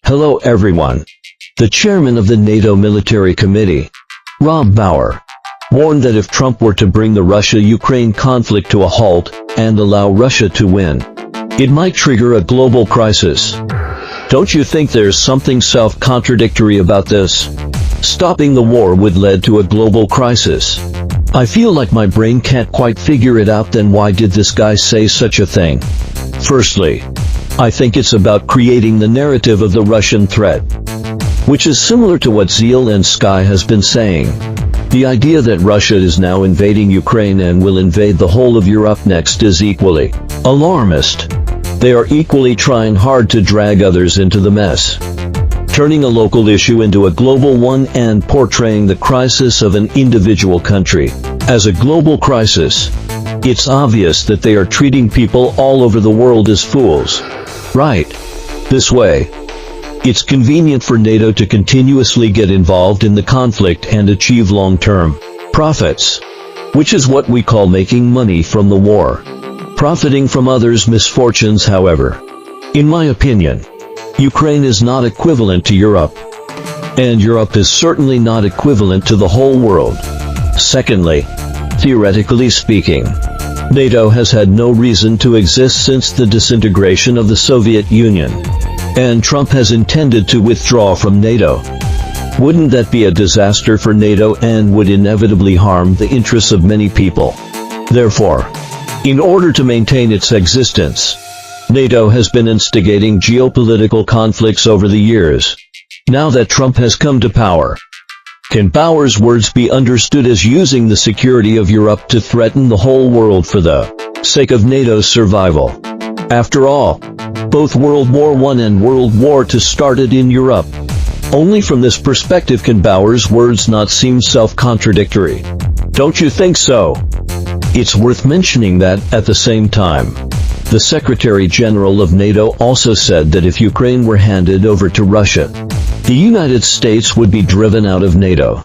Hello everyone. The chairman of the NATO Military Committee, Rob Bauer, warned that if Trump were to bring the Russia-Ukraine conflict to a halt and allow Russia to win, it might trigger a global crisis. Don't you think there's something self-contradictory about this? Stopping the war would lead to a global crisis. I feel like my brain can't quite figure it out. Then why did this guy say such a thing? Firstly, I think it's about creating the narrative of the Russian threat, which is similar to what Zeal and Sky has been saying. The idea that Russia is now invading Ukraine and will invade the whole of Europe next is equally alarmist. They are equally trying hard to drag others into the mess, turning a local issue into a global one and portraying the crisis of an individual country as a global crisis. It's obvious that they are treating people all over the world as fools. Right. This way, it's convenient for NATO to continuously get involved in the conflict and achieve long-term profits, which is what we call making money from the war. Profiting from others' misfortunes, however, in my opinion, Ukraine is not equivalent to Europe, and Europe is certainly not equivalent to the whole world. Secondly, theoretically speaking, NATO has had no reason to exist since the disintegration of the Soviet Union, and Trump has intended to withdraw from NATO. Wouldn't that be a disaster for NATO and would inevitably harm the interests of many people? Therefore, in order to maintain its existence, NATO has been instigating geopolitical conflicts over the years. Now that Trump has come to power, can Bauer's words be understood as using the security of Europe to threaten the whole world for the sake of NATO's survival? After all, both World War I and World War II started in Europe. Only from this perspective can Bauer's words not seem self-contradictory. Don't you think so? It's worth mentioning that, at the same time, the Secretary General of NATO also said that if Ukraine were handed over to Russia, the United States would be driven out of NATO.